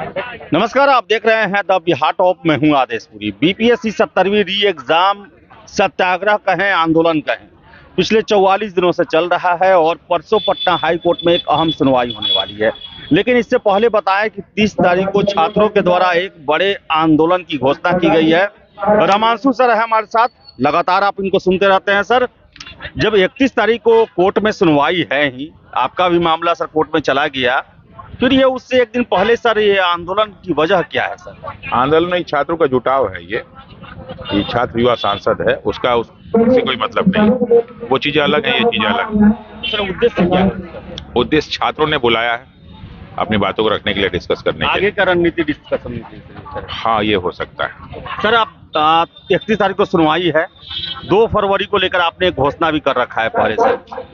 नमस्कार, आप देख रहे हैं द बिहार टॉप में हूं आदेशपुरी। बीपीएससी 70वीं री एग्जाम सत्याग्रह कहें आंदोलन कहें पिछले 44 दिनों से चल रहा है और परसों पटना हाई कोर्ट में एक अहम सुनवाई होने वाली है। लेकिन इससे पहले बताएं कि 30 तारीख को छात्रों के द्वारा एक बड़े आंदोलन की घोषणा की गई है। रामांशु सर है हमारे साथ, लगातार आप इनको सुनते रहते हैं सर। जब 31 तारीख को कोर्ट में सुनवाई है ही, आपका भी मामला सर कोर्ट में चला गया, फिर ये उससे एक दिन पहले सर ये आंदोलन की वजह क्या है सर? आंदोलन में छात्रों का जुटाव है। ये छात्र युवा सांसद है, उसका उससे कोई मतलब नहीं। वो चीजें अलग है, ये चीजें अलग है। सर उद्देश्य क्या है? उद्देश्य छात्रों ने बुलाया है अपनी बातों को रखने के लिए, डिस्कस करने के लिए। आगे का रणनीति डिस्कशन सर? हाँ, ये हो सकता है। सर आप 31 तारीख को सुनवाई है, 2 फरवरी को लेकर आपने एक घोषणा भी कर रखा है पहले से,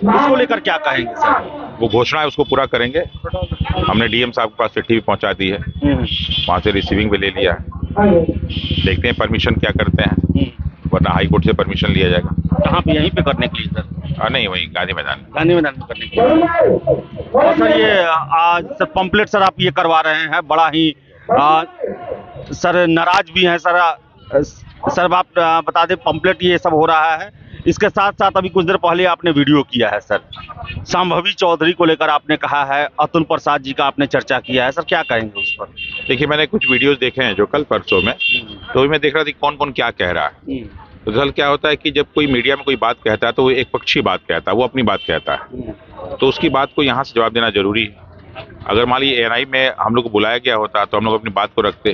उसको लेकर क्या कहेंगे सर? वो घोषणा है, उसको पूरा करेंगे। हमने डीएम साहब के पास चिट्ठी भी पहुंचा दी है, वहां से रिसीविंग भी ले लिया है। देखते हैं परमिशन क्या करते हैं, वरना हाई कोर्ट से परमिशन लिया जाएगा। कहाँ पे? यहीं पे करने के लिए सर? नहीं, वही गांधी मैदान में करने के लिए। और सर ये आज सर पंपलेट सर आप ये करवा रहे हैं, बड़ा ही सर नाराज भी हैं सर आप बता दें पंपलेट ये सब हो रहा है। इसके साथ साथ अभी कुछ देर पहले आपने वीडियो किया है सर, संभवी चौधरी को लेकर आपने कहा है, अतुल प्रसाद जी का आपने चर्चा किया है सर, क्या कहेंगे उस पर? देखिए, मैंने कुछ वीडियोस देखे हैं जो कल परसों में, तो मैं देख रहा था कौन कौन क्या कह रहा है। तो दरअसल क्या होता है कि जब कोई मीडिया में कोई बात कहता है तो वो एक पक्षी बात कहता है, वो अपनी बात कहता है, तो उसकी बात को यहाँ से जवाब देना जरूरी है। अगर मान लीजिए एएनआई में हम लोग को बुलाया गया होता तो हम लोग अपनी बात को रखते।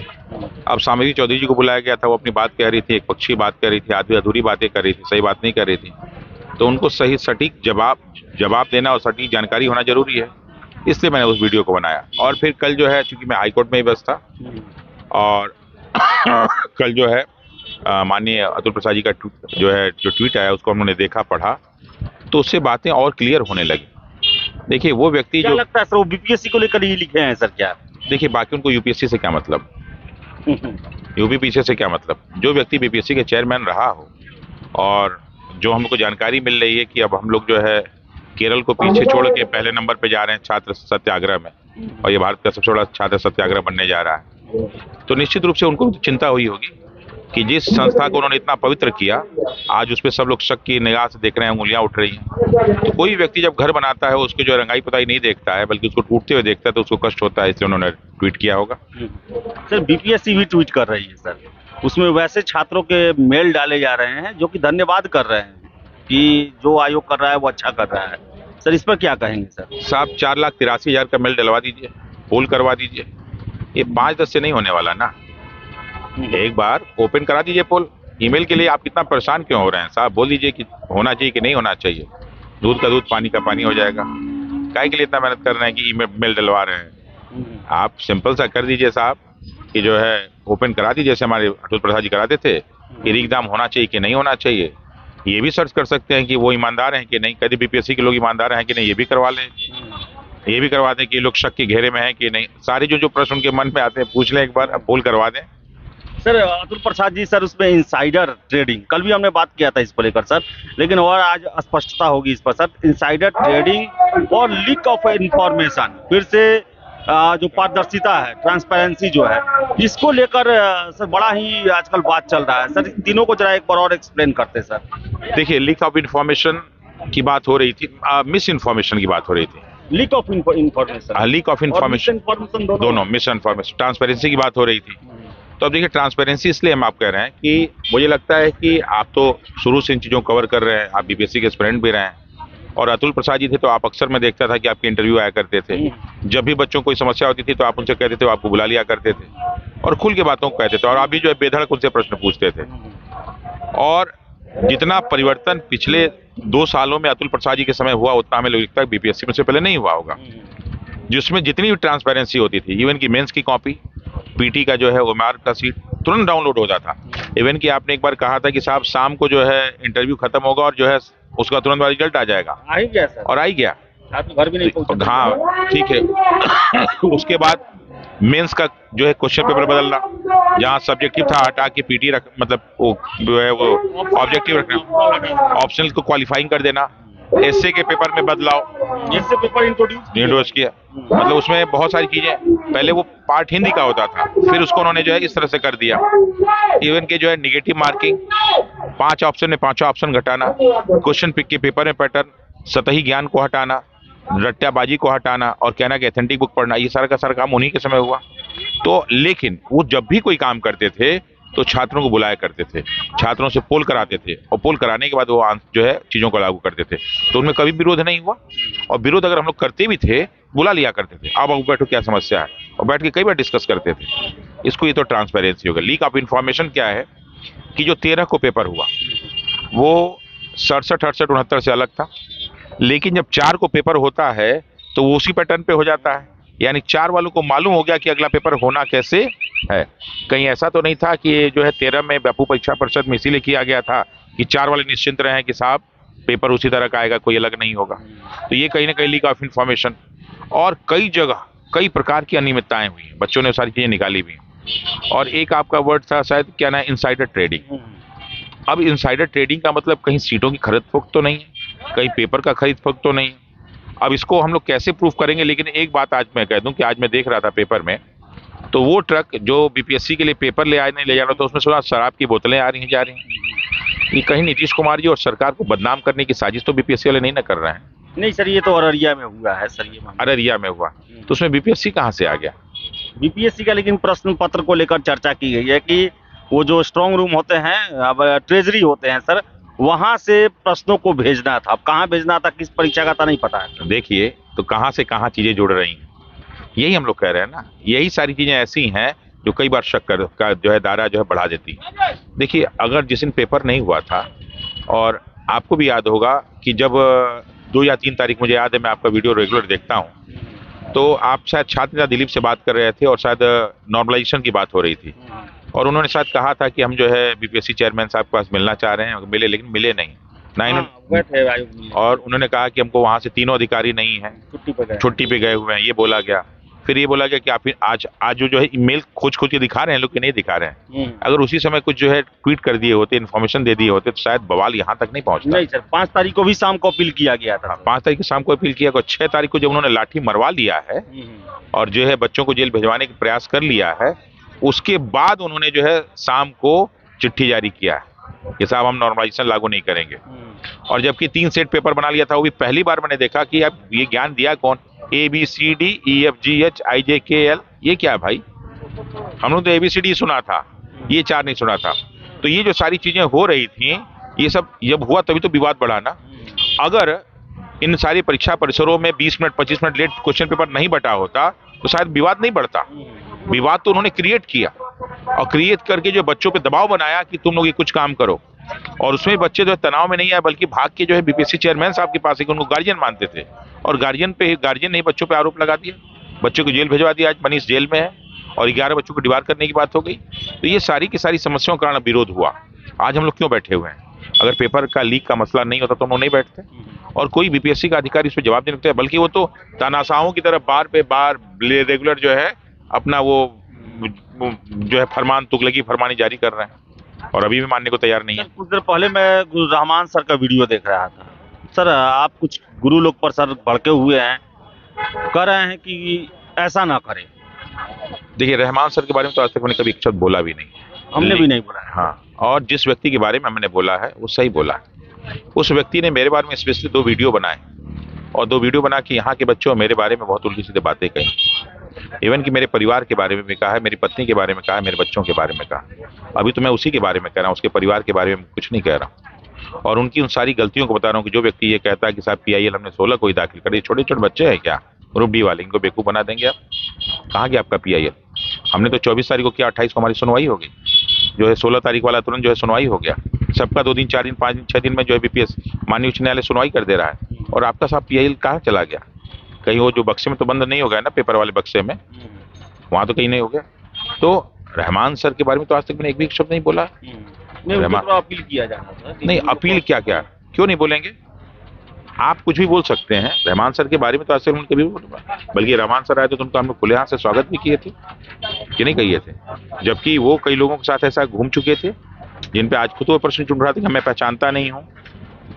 अब संभवी चौधरी जी को बुलाया गया था, वो अपनी बात कह रही थी, एक पक्षी बात कह रही थी, आधी अधूरी बातें कर रही थी, सही बात नहीं कर रही थी। तो उनको सही सटीक जवाब देना और सटीक जानकारी होना जरूरी है, इसलिए मैंने उस वीडियो को बनाया। और फिर कल जो है, चूंकि मैं हाईकोर्ट में ही व्यस्त था, और कल जो है माननीय अतुल प्रसाद जी का जो ट्वीट आया उसको हमने देखा, पढ़ा, तो उससे बातें और क्लियर होने लगी। देखिए, वो व्यक्ति क्या जो लगता है सर वो बीपीएससी को लेकर ही लिखे हैं सर क्या? देखिए, बाकी उनको यूपीएससी से क्या मतलब, यूपीपीसी से क्या मतलब। जो व्यक्ति बीपीएससी के चेयरमैन रहा हो, और जो हमको जानकारी मिल रही है कि अब हम लोग जो है केरल को पीछे छोड़ के पहले नंबर पे जा रहे हैं छात्र सत्याग्रह में, और ये भारत का सबसे बड़ा छात्र सत्याग्रह बनने जा रहा है, तो निश्चित रूप से उनको चिंता हुई होगी कि जिस संस्था को उन्होंने इतना पवित्र किया, आज उस पर सब लोग शक की निगाह से देख रहे हैं, उंगलियां उठ रही हैं। तो कोई व्यक्ति जब घर बनाता है उसके जो रंगाई पुताई नहीं देखता है, बल्कि उसको टूटते हुए देखता है, तो उसको कष्ट होता है, इसलिए उन्होंने ट्वीट किया होगा। सर बीपीएससी भी ट्वीट कर रही है सर, उसमें वैसे छात्रों के मेल डाले जा रहे हैं जो कि धन्यवाद कर रहे हैं कि जो आयोग कर रहा है वो अच्छा कर रहा है। सर इस पर क्या कहेंगे सर? साहब 4,83,000 का मेल डलवा दीजिए, पोल करवा दीजिए। ये 5-10 से नहीं होने वाला ना, एक बार ओपन करा दीजिए पोल। ईमेल के लिए आप कितना परेशान क्यों हो रहे हैं साहब? बोल दीजिए कि होना चाहिए कि नहीं होना चाहिए, दूध का दूध पानी का पानी हो जाएगा। काहे के लिए इतना मेहनत कर रहे हैं कि ईमेल डलवा रहे हैं? आप सिंपल सा कर दीजिए साहब कि जो है ओपन करा दीजिए, जैसे हमारे अतुल प्रसाद जी कराते थे कि एग्जाम होना चाहिए कि नहीं होना चाहिए। ये भी सर्च कर सकते हैं कि वो ईमानदार हैं कि नहीं, कभी बीपीएससी के लोग ईमानदार हैं कि नहीं, ये भी करवा लें। ये भी करवा दें कि ये लोग शक के घेरे में हैं कि नहीं। सारे जो प्रश्न उनके मन में आते हैं पूछ लें, एक बार पोल करवा दें। सर अतुल प्रसाद जी सर उसमें इनसाइडर ट्रेडिंग, कल भी हमने बात किया था इस पर लेकर सर, लेकिन और आज स्पष्टता होगी इस पर सर। इनसाइडर ट्रेडिंग और लीक ऑफ इंफॉर्मेशन, फिर से जो पारदर्शिता है, ट्रांसपेरेंसी जो है, इसको लेकर सर बड़ा ही आजकल बात चल रहा है सर। इन तीनों को जरा एक बार और एक्सप्लेन करते सर। देखिए, लीक ऑफ इंफॉर्मेशन की बात हो रही थी, मिस इन्फॉर्मेशन की बात हो रही थी। Leak of information, leak of information दोनों, मिस इन्फॉर्मेशन, ट्रांसपेरेंसी की बात हो रही थी। तो अब देखिए, ट्रांसपेरेंसी इसलिए हम आप कह रहे हैं कि मुझे लगता है कि आप तो शुरू से इन चीज़ों को कवर कर रहे हैं, आप बीपीएससी के एस्पिरेंट भी रहे हैं, और अतुल प्रसाद जी थे तो आप अक्सर मैं देखता था कि आपके इंटरव्यू आया करते थे। जब भी बच्चों को कोई समस्या होती थी तो आप उनसे कहते थे, वो आपको बुला लिया करते थे और खुल के बातों को कहते थे, और आप भी जो है बेधड़क उनसे प्रश्न पूछते थे। और जितना परिवर्तन पिछले 2 सालों में अतुल प्रसाद जी के समय हुआ, उतना हमें लगता है बीपीएससी में से पहले नहीं हुआ होगा, जिसमें जितनी भी ट्रांसपेरेंसी होती थी। इवन की मेंस की कॉपी, पीटी का जो है ओएमआर का सीट तुरंत डाउनलोड होता था। इवन कि आपने एक बार कहा था कि साहब शाम को जो है इंटरव्यू खत्म होगा और जो है उसका तुरंत रिजल्ट आ जाएगा, आ ही गया सर, और आ ही गया। आप घर भी नहीं पहुंचे। हाँ ठीक है। उसके बाद मेंस का जो है क्वेश्चन पेपर बदलना, जहाँ सब्जेक्टिव था हटा के पीटी रख, मतलब वो जो है वो ऑब्जेक्टिव रखना, ऑप्शनल को क्वालिफाइंग कर देना, एसए के पेपर में बदलाव इससे पेपर इंट्रोड्यूस किया। मतलब उसमें बहुत सारी चीजें, पहले वो पार्ट हिंदी का होता था, फिर उसको उन्होंने जो है इस तरह से कर दिया। इवन के जो है निगेटिव मार्किंग, 5 ऑप्शन में 5 ऑप्शन घटाना, क्वेश्चन पिक के पेपर में पैटर्न, सतही ज्ञान को हटाना, रट्टाबाजी को हटाना और कहना कि एथेंटिक बुक पढ़ना, ये सारा का सारा काम उन्हीं के समय हुआ। तो लेकिन वो जब भी कोई काम करते थे तो छात्रों को बुलाया करते थे, छात्रों से पोल कराते थे और पोल कराने के बाद वो जो है चीजों को लागू करते थे। तो उनमें कभी विरोध नहीं हुआ, और विरोध अगर हम लोग करते भी थे बुला लिया करते थे, अब बैठो क्या समस्या है, और बैठ के कई बार डिस्कस करते थे इसको। ये तो ट्रांसपेरेंसी होगा। लीक ऑफ इंफॉर्मेशन क्या है कि जो 13 को पेपर हुआ वो 67, 68, 69 से अलग था, लेकिन जब 4 को पेपर होता है तो वो उसी पैटर्न पे हो जाता है। यानी 4 वालों को मालूम हो गया कि अगला पेपर होना कैसे है। कहीं ऐसा तो नहीं था कि ये जो है 13 में बापू परीक्षा परिषद में इसीलिए किया गया था कि 4 वाले निश्चिंत रहे कि साहब पेपर उसी तरह का आएगा, कोई अलग नहीं होगा। तो ये कहीं ना कहीं लीक ऑफ इंफॉर्मेशन, और कई जगह कई प्रकार की अनियमितताएं हुई, बच्चों ने सारी चीजें निकाली भी। और एक आपका वर्ड था शायद क्या ना, इनसाइडर ट्रेडिंग। अब इनसाइडर ट्रेडिंग का मतलब कहीं सीटों की खरीद फरोख्त तो नहीं है, कहीं पेपर का खरीद फरोख्त तो नहीं है। अब इसको हम लोग कैसे प्रूफ करेंगे? लेकिन एक बात आज मैं कह दूं कि आज मैं देख रहा था पेपर में, तो वो ट्रक जो बीपीएससी के लिए पेपर ले जाना था, उसमें सुना शराब की बोतलें आ रही हैं जा रही हैं। ये कहीं नीतीश कुमार जी और सरकार को बदनाम करने की साजिश तो बीपीएससी वाले नहीं ना कर रहे हैं? नहीं सर, ये तो अररिया में हुआ है सर, ये मामला अररिया में हुआ, तो उसमें बीपीएससी कहाँ से आ गया? बीपीएससी का लेकिन प्रश्न पत्र को लेकर चर्चा की गई है कि वो जो स्ट्रांग रूम होते हैं, अब ट्रेजरी होते हैं सर, वहां से प्रश्नों को भेजना था। अब कहाँ भेजना था, किस परीक्षा का था, नहीं पता है। देखिए तो कहाँ से कहाँ चीजें जुड़ रही हैं, यही हम लोग कह रहे हैं ना। यही सारी चीजें ऐसी हैं जो कई बार शक का जो है दायरा जो है बढ़ा देती है। देखिए अगर जिस दिन पेपर नहीं हुआ था, और आपको भी याद होगा कि जब 2 या 3 तारीख, मुझे याद है, मैं आपका वीडियो रेगुलर देखता हूँ, तो आप शायद छात्र नेता दिलीप से बात कर रहे थे और शायद नॉर्मलाइजेशन की बात हो रही थी, और उन्होंने शायद कहा था कि हम जो है बीपीएससी चेयरमैन साहब के पास मिलना चाह रहे हैं, मिले, लेकिन मिले नहीं ना। और उन्होंने कहा कि हमको वहां से 3 अधिकारी नहीं है, छुट्टी पे गए हुए हैं, ये बोला गया। फिर ये बोला गया कि आप आज जो है ईमेल खोज के दिखा रहे हैं लोग कि नहीं दिखा रहे हैं। अगर उसी समय कुछ जो है ट्वीट कर दिए होते, इन्फॉर्मेशन दे दिए होते, तो शायद बवाल यहाँ तक नहीं पहुंचता। नहीं सर, 5 तारीख को भी शाम को अपील किया गया था। 5 तारीख को शाम को अपील किया, 6 तारीख को जब उन्होंने लाठी मरवा लिया है और जो है बच्चों को जेल भिजवाने का प्रयास कर लिया है, उसके बाद उन्होंने जो है शाम को चिट्ठी जारी किया है कि साहब हम नॉर्मलाइजेशन लागू नहीं करेंगे। और जबकि 3 सेट पेपर बना लिया था, वो भी पहली बार मैंने देखा कि अब ये ज्ञान दिया कौन, ABCD EFGH IJKL, ये क्या है भाई? हम लोग तो ABCD सुना था, ये 4 नहीं सुना था। तो ये जो सारी चीजें हो रही थी, ये सब जब हुआ तभी तो विवाद बढ़ा ना। अगर इन सारी परीक्षा परिसरों में 20 minute 25 minute late question paper नहीं बटा होता तो शायद विवाद नहीं बढ़ता। विवाद तो उन्होंने क्रिएट किया, और क्रिएट करके जो बच्चों पे दबाव बनाया कि तुम लोग ये कुछ काम करो, और उसमें बच्चे जो है तनाव में नहीं आए, बल्कि भाग के जो है बीपीएससी चेयरमैन साहब के पास, उनको गार्जियन मानते थे, और गार्जियन ने बच्चों पे आरोप लगा दिया, बच्चों को जेल भिजवा दिया। आज मनीष जेल में है और 11 बच्चों को डिबार करने की बात हो गई। तो ये सारी की सारी समस्याओं के कारण विरोध हुआ। आज हम लोग क्यों बैठे हुए हैं? अगर पेपर का लीक का मसला नहीं होता तो हम लोग नहीं बैठते, और कोई बीपीएससी का अधिकारी इस पर जवाब नहीं देते, बल्कि वो तो तानाशाहों की तरफ बार पे बार रेगुलर जो है अपना वो जो है फरमान तुगलकी फरमानी जारी कर रहे हैं, और अभी भी मानने को तैयार नहीं है। कुछ देर पहले मैं रहमान सर का वीडियो देख रहा था सर, आप कुछ गुरु लोग पर सर भड़के हुए हैं, कह रहे हैं कि ऐसा ना करें। देखिए रहमान सर के बारे में तो आज तक मैंने कभी एक शब्द बोला भी नहीं, हमने भी नहीं बोला है। हाँ, और जिस व्यक्ति के बारे में मैंने बोला है वो सही बोला है। उस व्यक्ति ने मेरे बारे में स्पेशली 2 वीडियो बनाए, और 2 वीडियो बना के यहाँ के बच्चों मेरे बारे में बहुत उल्टी सीधी बातें कही। इवन कि मेरे परिवार के बारे में भी कहा है, मेरी पत्नी के बारे में कहा है, मेरे बच्चों के बारे में कहा। अभी तो मैं उसी के बारे में कह रहा हूँ, उसके परिवार के बारे में कुछ नहीं कह रहा हूँ, और उनकी उन सारी गलतियों को बता रहा हूँ कि जो व्यक्ति ये कहता है कि साहब PIL हमने 16 को ही दाखिल कर दिया, छोटे छोटे बच्चे हैं क्या, रुबड़ी वाले, इनको बेवकूफ बना देंगे आप? कहाँ गया आपका PIL? हमने तो 24 तारीख को किया, 28 को हमारी सुनवाई हो गई, जो है 16 तारीख वाला तुरंत जो है सुनवाई हो गया। सबका 2 दिन 4 दिन 5 दिन 6 दिन में जो है BPS माननीय उच्च न्यायालय सुनवाई कर दे रहा है, और आपका साहब PIL कहाँ चला गया? कहीं वो जो बक्से में तो बंद नहीं हो गया ना, पेपर वाले बक्से में, वहां तो कहीं नहीं हो गया। तो रहमान सर के बारे में तो आज तक मैंने एक भी शब्द नहीं बोला। अपील किया जाना नहीं, अपील क्या क्या, क्यों नहीं बोलेंगे? आप कुछ भी बोल सकते हैं, रहमान सर के बारे में तो आज तक मैंने कभी बोला, बल्कि रहमान सर आए तो तुमको हम लोग खुले हाथ से स्वागत भी किए थे कि नहीं किए थे? जबकि वो कई लोगों के साथ ऐसा घूम चुके थे जिन पे आज खुद वो प्रश्न चुन रहा था कि मैं पहचानता नहीं हूँ,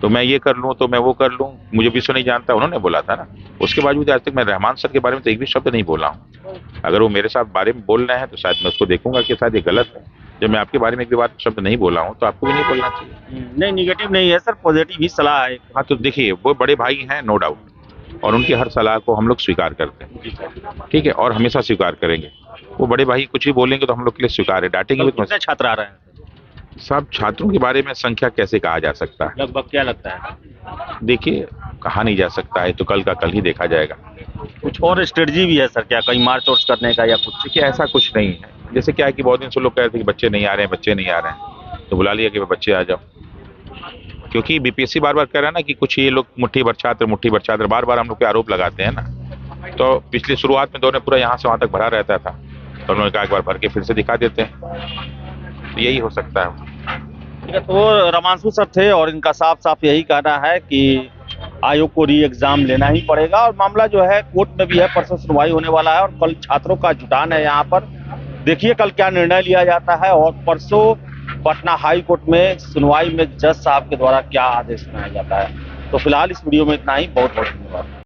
तो मैं ये कर लूँ तो मैं वो कर लूँ, मुझे विश्व नहीं जानता, उन्होंने बोला था ना। उसके बावजूद आज तक मैं रहमान सर के बारे में तो एक भी शब्द नहीं बोला हूँ। अगर वो मेरे साथ बारे में बोल रहे हैं तो शायद मैं उसको देखूंगा कि शायद ये गलत है। जब मैं आपके बारे में एक भी बार शब्द नहीं बोला हूँ तो आपको भी नहीं बोलना चाहिए। नहीं, निगेटिव नहीं है सर, पॉजिटिव ही सलाह है। हाँ तो देखिए, वो बड़े भाई हैं नो डाउट, और उनकी हर सलाह को हम लोग स्वीकार करते हैं, जी सर। ठीक है, और हमेशा स्वीकार करेंगे। वो बड़े भाई कुछ भी बोलेंगे तो हम लोग के लिए स्वीकार है, डांटेंगे कल भी तो कितने छात्र आ रहे हैं? सब छात्रों के बारे में संख्या कैसे कहा जा सकता है? लगभग क्या लगता है? देखिए, कहा नहीं जा सकता है, तो कल का कल ही देखा जाएगा। कुछ और स्ट्रेटजी भी है सर क्या, कहीं मार्च वार्च करने का या कुछ? देखिए, ऐसा कुछ नहीं है। जैसे क्या है कि बहुत दिन से लोग कह रहे थे कि बच्चे नहीं आ रहे हैं, बच्चे नहीं आ रहे हैं, तो बुला लिया कि बच्चे आ जाओ। क्योंकि बीपीएससी बार बार कह रहा है ना कि कुछ ये लोग मुट्ठी भर छात्र बार बार हम लोग पे आरोप लगाते हैं ना। तो पिछली शुरुआत में दौर में पूरा यहाँ से वहां तक भरा रहता था, तो उन्होंने कहा एक बार भर के फिर से दिखा देते हैं, तो यही हो सकता है। ठीक है, तो रमांशु सर थे और इनका साफ साफ यही कहना है कि आयोग को री एग्जाम लेना ही पड़ेगा, और मामला जो है कोर्ट में भी है, परसों सुनवाई होने वाला है और कल छात्रों का जुटान है यहाँ पर। देखिए कल क्या निर्णय लिया जाता है और परसों पटना हाई कोर्ट में सुनवाई में जज साहब के द्वारा क्या आदेश सुनाया जाता है। तो फिलहाल इस वीडियो में इतना ही, बहुत बहुत धन्यवाद।